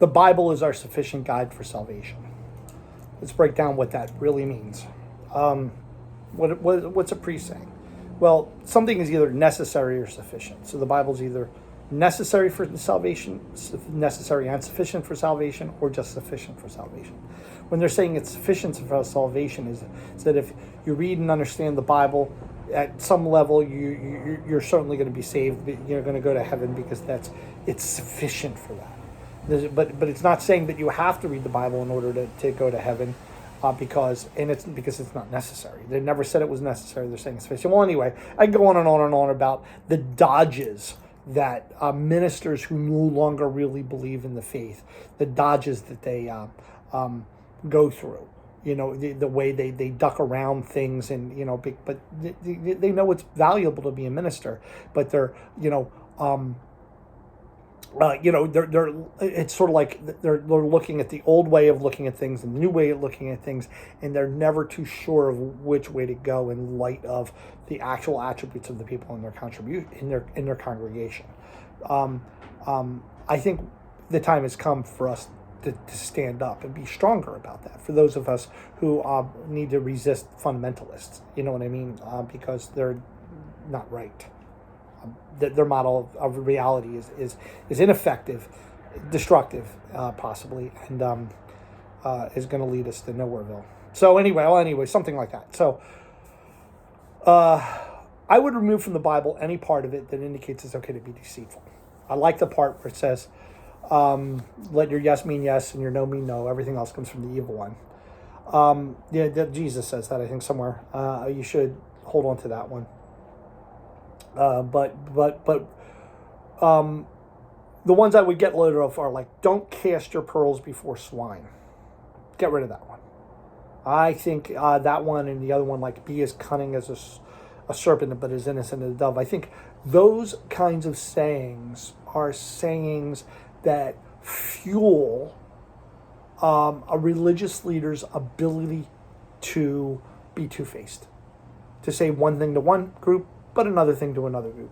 the Bible is our sufficient guide for salvation. Let's break down what that really means. What's a priest saying? Well, something is either necessary or sufficient. So the Bible's either necessary for salvation, necessary and sufficient for salvation, or just sufficient for salvation. When they're saying it's sufficient for salvation, is that if you read and understand the Bible, at some level you're certainly going to be saved. You're going to go to heaven because it's sufficient for that. But it's not saying that you have to read the Bible in order to go to heaven. Because it's not necessary. They never said it was necessary. They're saying it's sufficient. Well, anyway, I go on and on and on about the dodges that ministers who no longer really believe in the faith, the dodges that they go through. The way they duck around things, and but they know it's valuable to be a minister, but they're they're it's sort of like they're looking at the old way of looking at things and the new way of looking at things, and they're never too sure of which way to go in light of the actual attributes of the people in their congregation. I think the time has come for us to stand up and be stronger about that. For those of us who need to resist fundamentalists, you know what I mean, because they're not right. Their model of reality is ineffective, destructive, possibly, and is going to lead us to Nowhereville. So anyway, something like that. So I would remove from the Bible any part of it that indicates it's okay to be deceitful. I like the part where it says, let your yes mean yes and your no mean no. Everything else comes from the evil one. Jesus says that, I think, somewhere. You should hold on to that one. But the ones I would get rid of are like, don't cast your pearls before swine. Get rid of that one. I think that one and the other one, like, be as cunning as a serpent but as innocent as a dove. I think those kinds of sayings are sayings that fuel a religious leader's ability to be two-faced, to say one thing to one group but another thing to another group.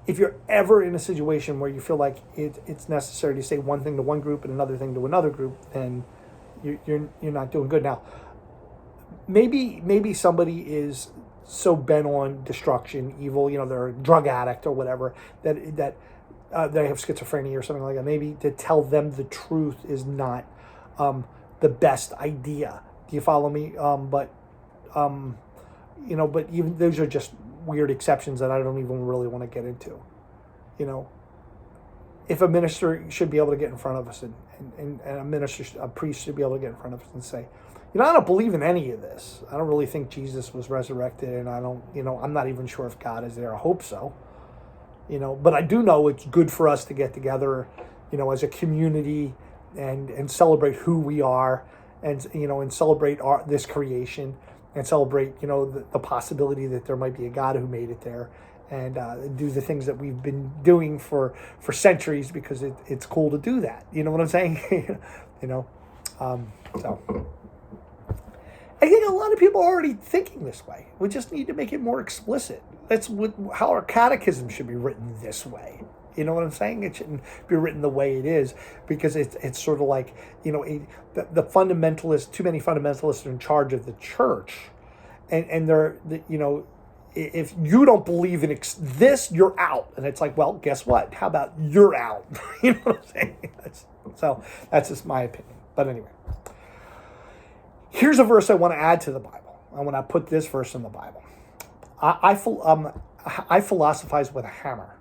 If you're ever in a situation where you feel like it's necessary to say one thing to one group and another thing to another group, then you're not doing good. Now, maybe somebody is so bent on destruction, evil, they're a drug addict or whatever, that they have schizophrenia or something like that. Maybe to tell them the truth is not the best idea. Do you follow me? But even those are just weird exceptions that I don't even really want to get into. If a minister should be able to get in front of us and a priest should be able to get in front of us and say, I don't believe in any of this. I don't really think Jesus was resurrected, and I don't, I'm not even sure if God is there. I hope so. But I do know it's good for us to get together, as a community and celebrate who we are, and celebrate this creation, and celebrate, the possibility that there might be a God who made it there, and do the things that we've been doing for centuries because it's cool to do that. You know what I'm saying? So I think a lot of people are already thinking this way. We just need to make it more explicit. That's how our catechism should be written this way. You know what I'm saying? It shouldn't be written the way it is, because it's sort of like, the fundamentalists, too many fundamentalists are in charge of the church, and they're, if you don't believe in this, you're out. And it's like, well, guess what? How about you're out? You know what I'm saying? That's just my opinion. But anyway, here's a verse I want to add to the Bible. I want to put this verse in the Bible. I philosophize with a hammer.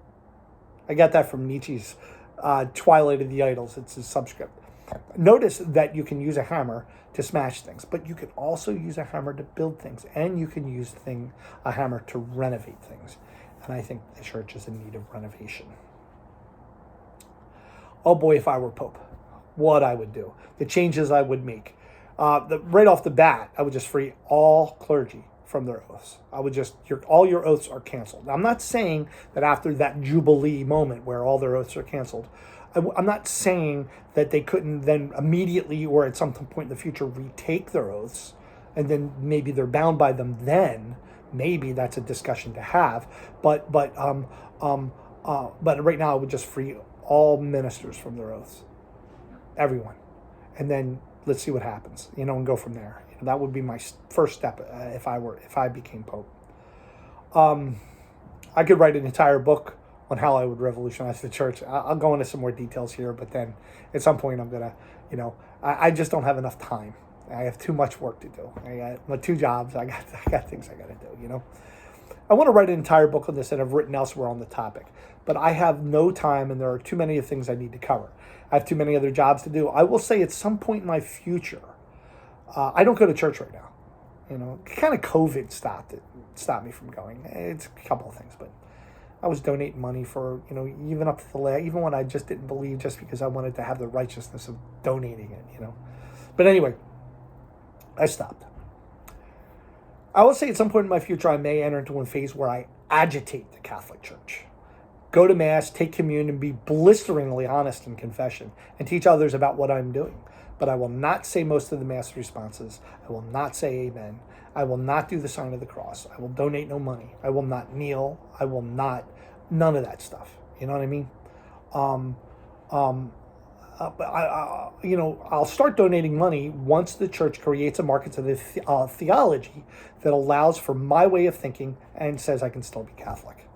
I got that from Nietzsche's Twilight of the Idols. It's his subscript. Notice that you can use a hammer to smash things, but you can also use a hammer to build things, and you can use a hammer to renovate things. And I think the church is in need of renovation. Oh boy, if I were Pope, what I would do, the changes I would make. Right off the bat, I would just free all clergy from their oaths. I would just, all your oaths are canceled. Now, I'm not saying that after that Jubilee moment where all their oaths are canceled, I'm not saying that they couldn't then immediately or at some point in the future retake their oaths, and then maybe they're bound by them then. Maybe that's a discussion to have. But right now I would just free all ministers from their oaths, everyone, and then let's see what happens, and go from there. That would be my first step if I became Pope. I could write an entire book on how I would revolutionize the church. I'll go into some more details here, but then at some point I'm gonna, I just don't have enough time. I have too much work to do. I got my 2 jobs. I got things I got to do. I want to write an entire book on this that I've written elsewhere on the topic, but I have no time, and there are too many things I need to cover. I have too many other jobs to do. I will say at some point in my future, I don't go to church right now. Kind of COVID stopped me from going. It's a couple of things, but I was donating money for, even up to even when I just didn't believe, just because I wanted to have the righteousness of donating it, But anyway, I stopped. I will say at some point in my future, I may enter into a phase where I agitate the Catholic Church. Go to Mass, take communion, be blisteringly honest in confession, and teach others about what I'm doing. But I will not say most of the Mass responses. I will not say amen. I will not do the sign of the cross. I will donate no money. I will not kneel. I will not, none of that stuff. You know what I mean? But I'll start donating money once the church creates a market to the theology that allows for my way of thinking and says I can still be Catholic.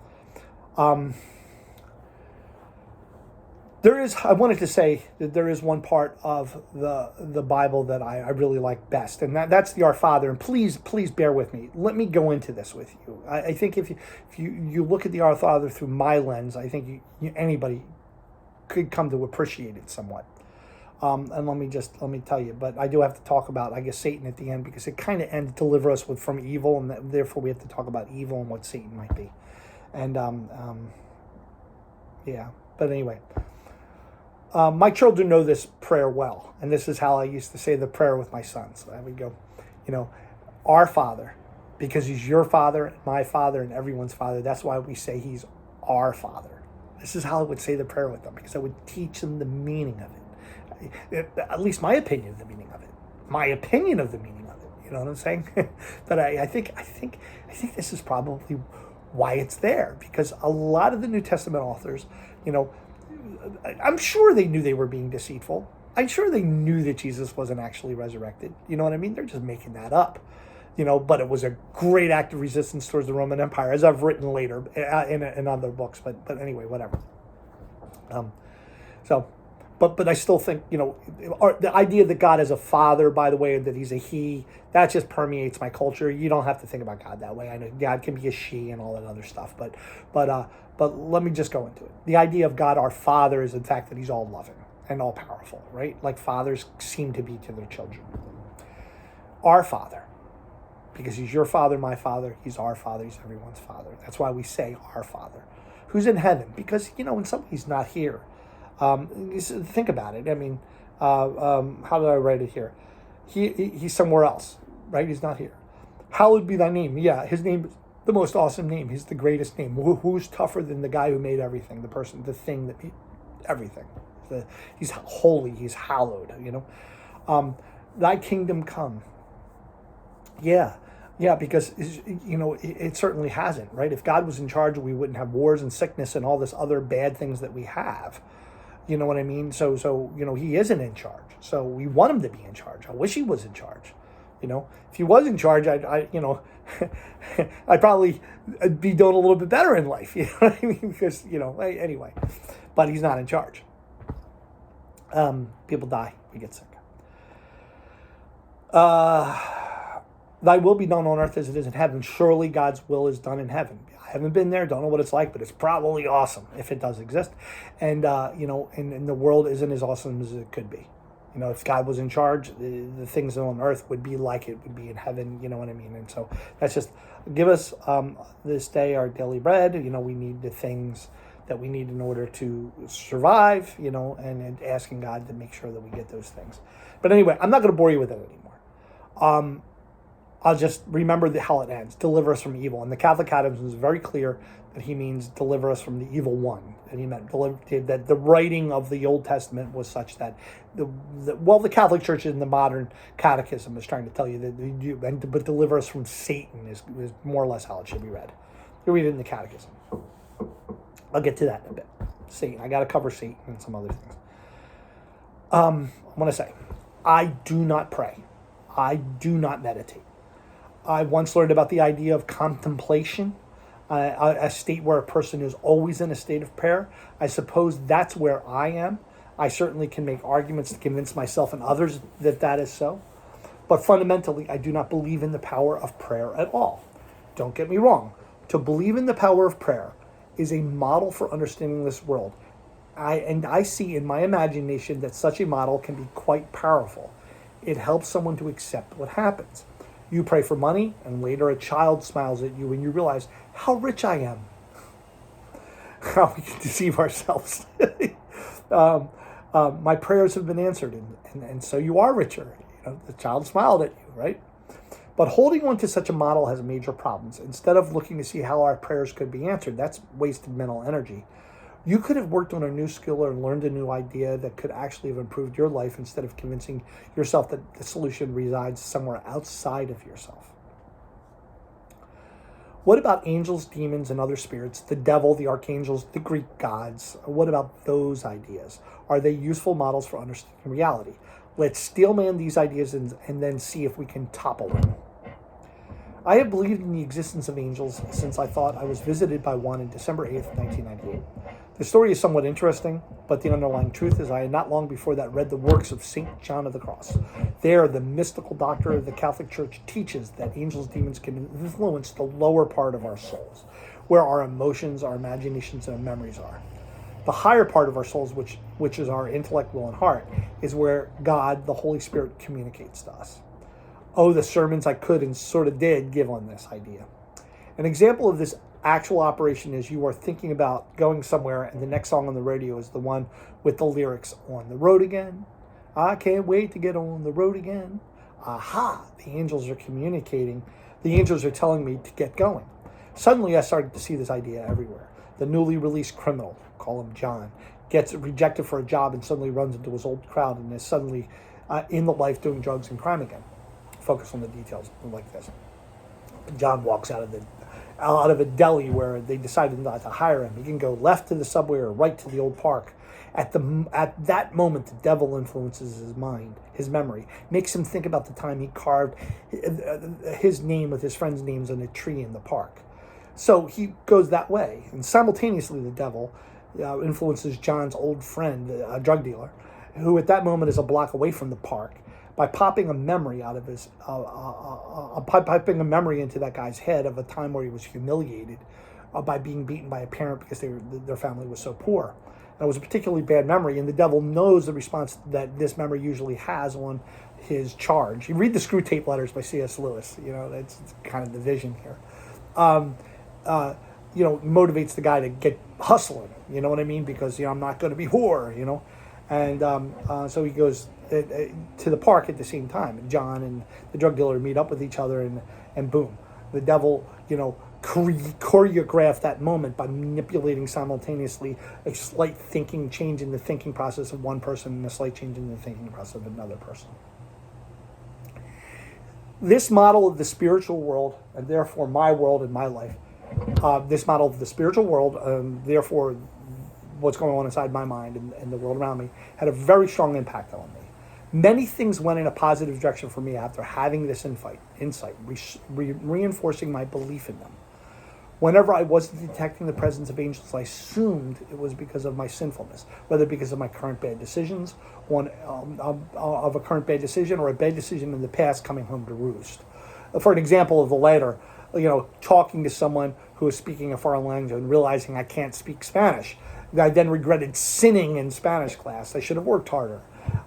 I wanted to say that there is one part of the Bible that I really like best, and that's the Our Father. And please bear with me. Let me go into this with you. I think if you look at the Our Father through my lens, I think anybody could come to appreciate it somewhat. And let me tell you, but I do have to talk about, I guess, Satan at the end, because it kind of ends deliver us from evil, and therefore we have to talk about evil and what Satan might be. And yeah, but anyway. My children know this prayer well, and this is how I used to say the prayer with my sons. I would go, Our Father, because He's your Father, and my Father, and everyone's Father. That's why we say He's our Father. This is how I would say the prayer with them, because I would teach them the meaning of it. At least my opinion of the meaning of it. My opinion of the meaning of it. You know what I'm saying? But I think this is probably why it's there, because a lot of the New Testament authors, I'm sure they knew they were being deceitful. I'm sure they knew that Jesus wasn't actually resurrected. You know what I mean? They're just making that up. But it was a great act of resistance towards the Roman Empire, as I've written later in other books. But anyway, whatever. But I still think, the idea that God is a father, by the way, and that He's a he, that just permeates my culture. You don't have to think about God that way. I know God can be a she and all that other stuff, but let me just go into it. The idea of God, our Father, is in fact that He's all loving and all powerful, right? Like fathers seem to be to their children. Our Father, because He's your Father, my Father, He's our Father, He's everyone's Father. That's why we say our Father, who's in heaven, because, when somebody's not here, think about it. I mean, how did I write it here? He's somewhere else, right? He's not here. Hallowed be thy name. Yeah, His name is the most awesome name. He's the greatest name. Who's tougher than the guy who made everything, the person, the thing that made everything? He's holy. He's hallowed, Thy kingdom come. Yeah, because, it certainly hasn't, right? If God was in charge, we wouldn't have wars and sickness and all this other bad things that we have. You know what I mean? So He isn't in charge. So we want Him to be in charge. I wish He was in charge. If He was in charge, I'd probably be doing a little bit better in life. You know what I mean? Because, anyway, but He's not in charge. People die. We get sick. Thy will be done on earth as it is in heaven. Surely God's will is done in heaven. I haven't been there, don't know what it's like, but it's probably awesome if it does exist. And, and the world isn't as awesome as it could be. If God was in charge, the things on earth would be like it would be in heaven, you know what I mean? And so that's just, give us this day our daily bread. We need the things that we need in order to survive, and asking God to make sure that we get those things. But anyway, I'm not going to bore you with it anymore. I'll just remember how it ends. Deliver us from evil. And the Catholic Catechism is very clear that He means deliver us from the evil one. And He meant that the writing of the Old Testament was such that the Catholic Church in the modern catechism is trying to tell you that but deliver us from Satan is more or less how it should be read. You read it in the catechism. I'll get to that in a bit. Satan. I got to cover Satan and some other things. I want to say, I do not pray. I do not meditate. I once learned about the idea of contemplation, a state where a person is always in a state of prayer. I suppose that's where I am. I certainly can make arguments to convince myself and others that that is so. But fundamentally, I do not believe in the power of prayer at all. Don't get me wrong. To believe in the power of prayer is a model for understanding this world. I see in my imagination that such a model can be quite powerful. It helps someone to accept what happens. You pray for money, and later a child smiles at you and you realize how rich I am. How we can deceive ourselves. My prayers have been answered, and so you are richer. The child smiled at you, right? But holding on to such a model has major problems. Instead of looking to see how our prayers could be answered, that's wasted mental energy. You could have worked on a new skill or learned a new idea that could actually have improved your life instead of convincing yourself that the solution resides somewhere outside of yourself. What about angels, demons, and other spirits, the devil, the archangels, the Greek gods? What about those ideas? Are they useful models for understanding reality? Let's steelman these ideas and then see if we can topple them. I have believed in the existence of angels since I thought I was visited by one on December 8th, 1998. The story is somewhat interesting, but the underlying truth is I had not long before that read the works of St. John of the Cross. There, the mystical doctor of the Catholic Church teaches that angels, demons can influence the lower part of our souls, where our emotions, our imaginations, and our memories are. The higher part of our souls, which is our intellect, will, and heart, is where God, the Holy Spirit, communicates to us. Oh, the sermons I could and sort of did give on this idea. An example of this actual operation is you are thinking about going somewhere and the next song on the radio is the one with the lyrics, "On the road again, I can't wait to get on the road again." Aha, the angels are communicating. The angels are telling me to get going. Suddenly I started to see this idea everywhere. The newly released criminal, call him John, gets rejected for a job and suddenly runs into his old crowd and is suddenly in the life doing drugs and crime again. Focus on the details like this. John walks out of a deli where they decided not to hire him. He can go left to the subway or right to the old park. At that moment, the devil influences his mind, his memory, makes him think about the time he carved his name with his friends' names on a tree in the park. So he goes that way, and simultaneously the devil influences John's old friend, a drug dealer, who at that moment is a block away from the park, by popping a memory out of his, piping a memory into that guy's head of a time where he was humiliated by being beaten by a parent because their family was so poor. And it was a particularly bad memory, and the devil knows the response that this memory usually has on his charge. You read the Screw Tape Letters by C.S. Lewis. That's kind of the vision here. Motivates the guy to get hustling. You know what I mean? Because I'm not going to be whore. And so he goes to the park at the same time. And John and the drug dealer meet up with each other, and boom, the devil, choreographed that moment by manipulating simultaneously a slight thinking change in the thinking process of one person and a slight change in the thinking process of another person. This model of the spiritual world, and therefore my world and my life, this model of the spiritual world, therefore what's going on inside my mind and the world around me, had a very strong impact on me. Many things went in a positive direction for me after having this insight, reinforcing my belief in them. Whenever I wasn't detecting the presence of angels, I assumed it was because of my sinfulness, whether because of my current bad decisions, of a current bad decision, or a bad decision in the past coming home to roost. For an example of the latter, talking to someone who is speaking a foreign language and realizing I can't speak Spanish. I then regretted sinning in Spanish class. I should have worked harder.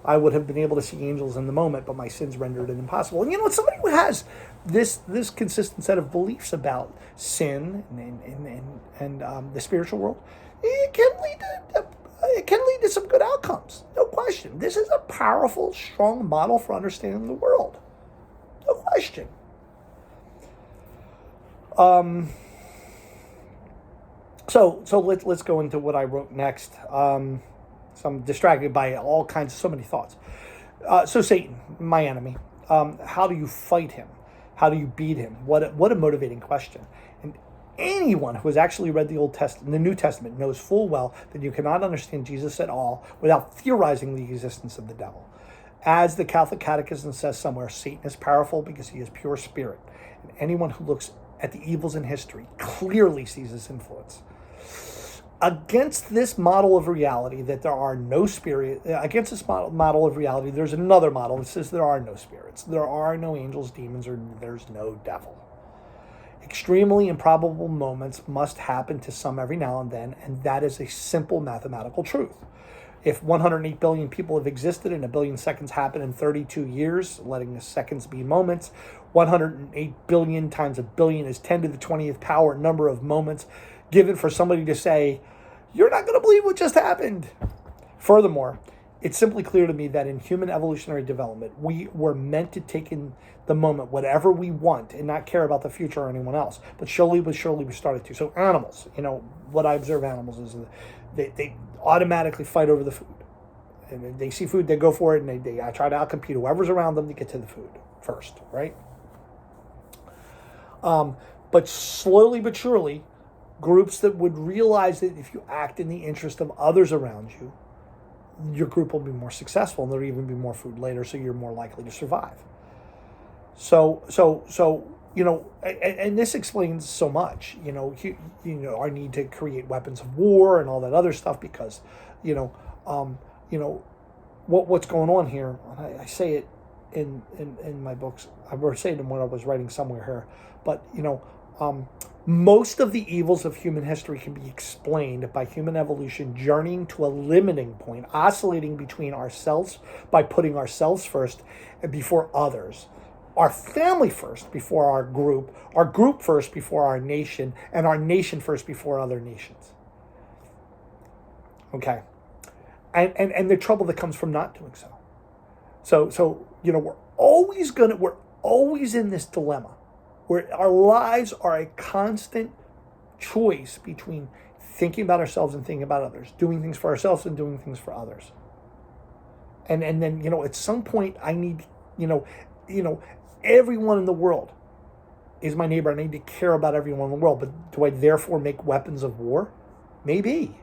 I would have been able to see angels in the moment, but my sins rendered it impossible. And somebody who has this consistent set of beliefs about sin and the spiritual world, it can lead to some good outcomes. No question. This is a powerful, strong model for understanding the world. No question. So let's go into what I wrote next. So I'm distracted by so many thoughts. So Satan, my enemy. How do you fight him? How do you beat him? What a motivating question. And Anyone who has actually read the the New Testament knows full well that you cannot understand Jesus at all without theorizing the existence of the devil. As the Catholic Catechism says somewhere, Satan is powerful because he is pure spirit. And anyone who looks at the evils in history clearly sees his influence. Against this model of reality that there are no spirits, against this model of reality, there's another model that says there are no spirits, there are no angels, demons, or there's no devil. Extremely improbable moments must happen to some every now and then, and that is a simple mathematical truth. If 108 billion people have existed and a billion seconds happen in 32 years, letting the seconds be moments, 108 billion times a billion is 10 to the 20th power number of moments given for somebody to say, you're not going to believe what just happened. Furthermore, it's simply clear to me that in human evolutionary development, we were meant to take in the moment, whatever we want, and not care about the future or anyone else. But slowly but surely we started to. So animals, what I observe animals is they automatically fight over the food. And they see food, they go for it, and I try to outcompete whoever's around them to get to the food first, right? But slowly but surely, groups that would realize that if you act in the interest of others around you, your group will be more successful, and there'll even be more food later, so you're more likely to survive. So and this explains so much, our need to create weapons of war and all that other stuff, because, what's going on here, and I say it in my books, I was saying it when I was writing somewhere here, but, most of the evils of human history can be explained by human evolution journeying to a limiting point, oscillating between ourselves by putting ourselves first and before others, our family first before our group first before our nation, and our nation first before other nations. Okay. And the trouble that comes from not doing so. So we're always in this dilemma where our lives are a constant choice between thinking about ourselves and thinking about others, doing things for ourselves and doing things for others. And then, at some point I need, everyone in the world is my neighbor. I need to care about everyone in the world, but do I therefore make weapons of war? Maybe.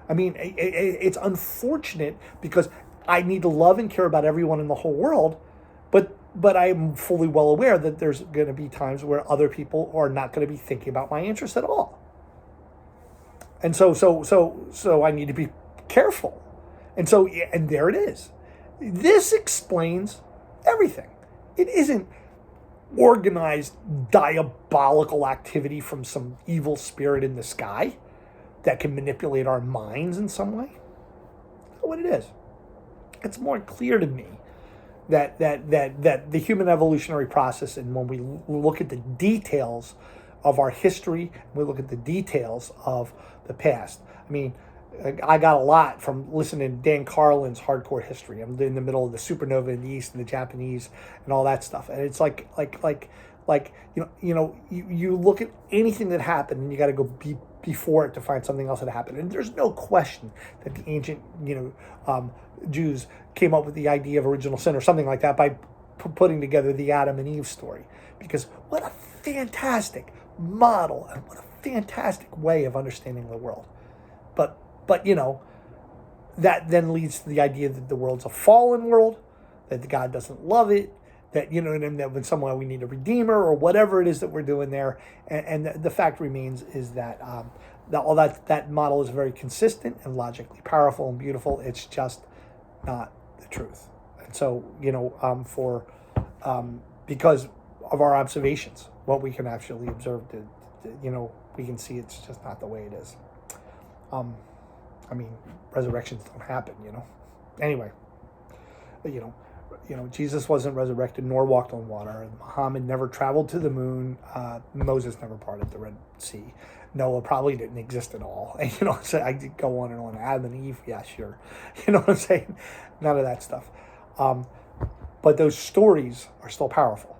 I mean, it's unfortunate because I need to love and care about everyone in the whole world, but I'm fully well aware that there's going to be times where other people are not going to be thinking about my interests at all. And so I need to be careful. And there it is. This explains everything. It isn't organized diabolical activity from some evil spirit in the sky that can manipulate our minds in some way. That's not what it is. It's more clear to me that the human evolutionary process, and when we look at the details of our history, we look at the details of the past. I mean, I got a lot from listening to Dan Carlin's Hardcore History. I'm in the middle of the supernova in the East and the Japanese and all that stuff. And it's like you look at anything that happened and you got to go before it to find something else that happened. And there's no question that the ancient, Jews came up with the idea of original sin or something like that by putting together the Adam and Eve story. Because what a fantastic model and what a fantastic way of understanding the world. But that then leads to the idea that the world's a fallen world, that God doesn't love it, that, and that when somehow we need a redeemer or whatever it is that we're doing there. And the fact remains is that all that model is very consistent and logically powerful and beautiful. It's just not the truth. And so, because of our observations, what we can actually observe, we can see it's just not the way it is. Resurrections don't happen, Anyway, Jesus wasn't resurrected nor walked on water. Muhammad never traveled to the moon. Moses never parted the Red Sea. Noah probably didn't exist at all. And, so I could go on and on. Adam and Eve, yeah, sure. You know what I'm saying? None of that stuff. But those stories are still powerful.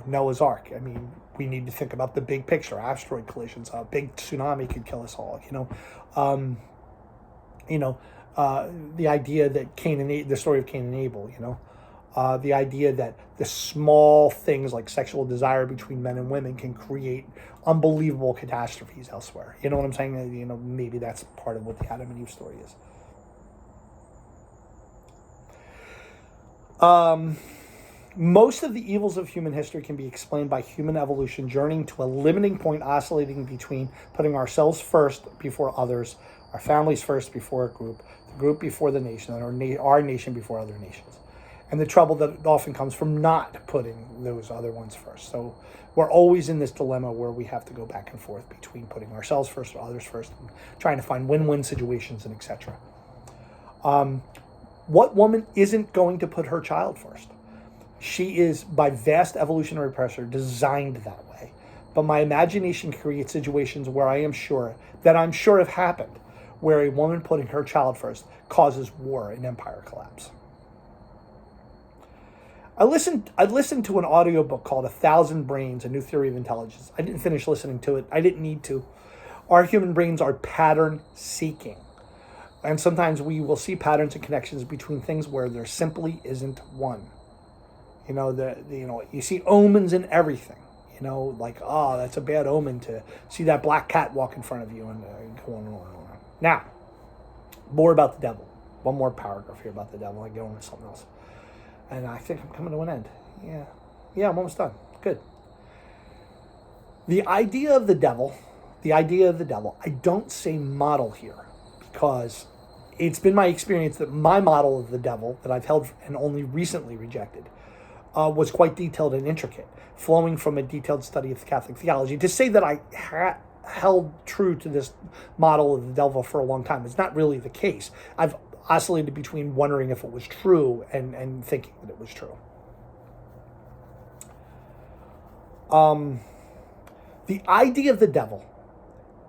Noah's Ark. I mean, we need to think about the big picture. Asteroid collisions. A big tsunami could kill us all. The idea that the story of Cain and Abel. The idea that the small things like sexual desire between men and women can create unbelievable catastrophes elsewhere. You know what I'm saying? Maybe that's part of what the Adam and Eve story is. Most of the evils of human history can be explained by human evolution journeying to a limiting point, oscillating between putting ourselves first before others, our families first before a group, the group before the nation, and our nation before other nations. And the trouble that often comes from not putting those other ones first. So we're always in this dilemma where we have to go back and forth between putting ourselves first or others first, and trying to find win-win situations and etc. What woman isn't going to put her child first? She is, by vast evolutionary pressure, designed that way. But my imagination creates situations where I'm sure have happened, where a woman putting her child first causes war and empire collapse. I listened to an audiobook called 1,000 Brains, A New Theory of Intelligence. I didn't finish listening to it. I didn't need to. Our human brains are pattern seeking. And sometimes we will see patterns and connections between things where there simply isn't one. You see omens in everything. Like, oh, that's a bad omen to see that black cat walk in front of you, and go on and on and on. Now, more about the devil. One more paragraph here about the devil. I go on to something else. And I think I'm coming to an end. Yeah, I'm almost done. Good. The idea of the devil, I don't say model here, because it's been my experience that my model of the devil that I've held and only recently rejected was quite detailed and intricate, flowing from a detailed study of Catholic theology. To say that I held true to this model of the devil for a long time is not really the case. I've oscillated between wondering if it was true and thinking that it was true. The idea of the devil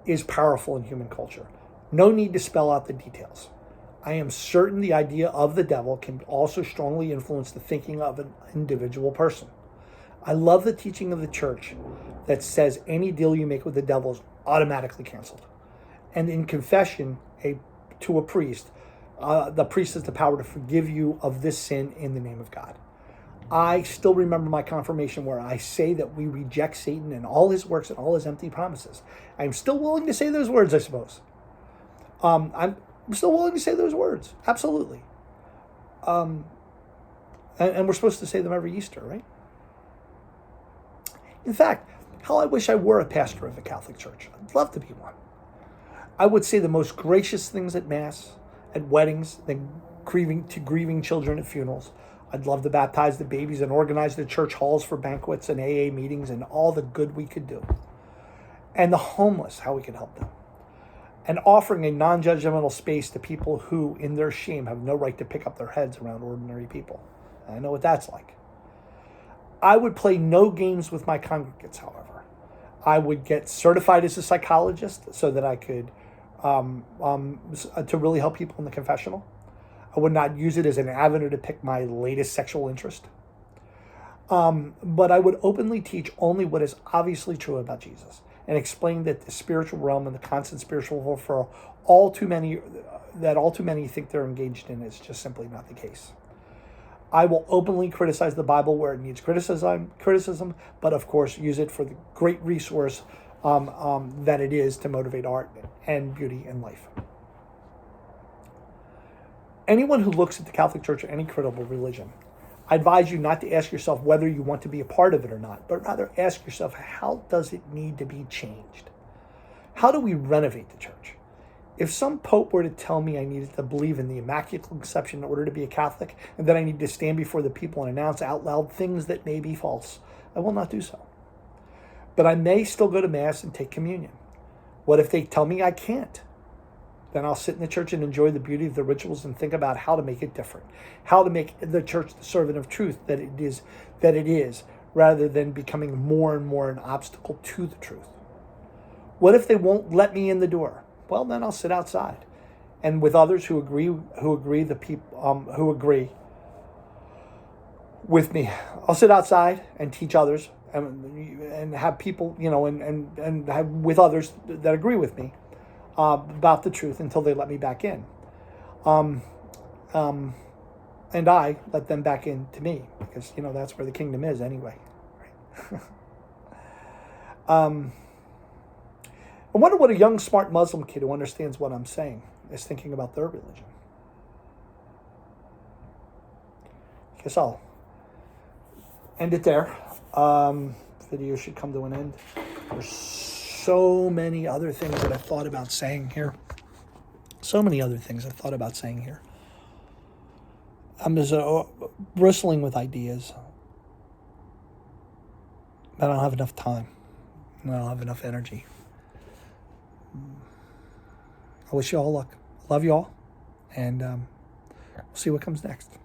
is powerful in human culture. No need to spell out the details. I am certain the idea of the devil can also strongly influence the thinking of an individual person. I love the teaching of the church that says any deal you make with the devil is automatically canceled. And in confession to a priest, the priest has the power to forgive you of this sin in the name of God. I still remember my confirmation where I say that we reject Satan and all his works and all his empty promises. I'm still willing to say those words, I suppose. I'm still willing to say those words. Absolutely. And we're supposed to say them every Easter, right? In fact, how I wish I were a pastor of a Catholic church. I'd love to be one. I would say the most gracious things at Mass, at weddings, grieving children at funerals. I'd love to baptize the babies and organize the church halls for banquets and AA meetings and all the good we could do. And the homeless, how we could help them. And offering a non-judgmental space to people who, in their shame, have no right to pick up their heads around ordinary people. I know what that's like. I would play no games with my congregants, however. I would get certified as a psychologist so that I could to really help people in the confessional. I would not use it as an avenue to pick my latest sexual interest. But I would openly teach only what is obviously true about Jesus, and explain that the spiritual realm and the constant spiritual warfare all too many think they're engaged in is just simply not the case. I will openly criticize the Bible where it needs criticism, but of course use it for the great resource that it is to motivate art and beauty in life. Anyone who looks at the Catholic Church or any credible religion, I advise you not to ask yourself whether you want to be a part of it or not, but rather ask yourself, how does it need to be changed? How do we renovate the church? If some pope were to tell me I needed to believe in the Immaculate Conception in order to be a Catholic, and that I need to stand before the people and announce out loud things that may be false, I will not do so. But I may still go to Mass and take communion. What if they tell me I can't? Then I'll sit in the church and enjoy the beauty of the rituals and think about how to make it different, how to make the church the servant of truth that it is, rather than becoming more and more an obstacle to the truth. What if they won't let me in the door? Well, then I'll sit outside, and with others who agree with me, I'll sit outside and teach others, and have people, and have with others that agree with me about the truth until they let me back in. and I let them back into me, because that's where the kingdom is anyway. Right? I wonder what a young, smart Muslim kid who understands what I'm saying is thinking about their religion. I guess I'll end it there. Video should come to an end. There's so many other things that I've thought about saying here. So many other things I've thought about saying here. I'm just bristling with ideas. But I don't have enough time. I don't have enough energy. I wish you all luck. Love you all. And we'll see what comes next.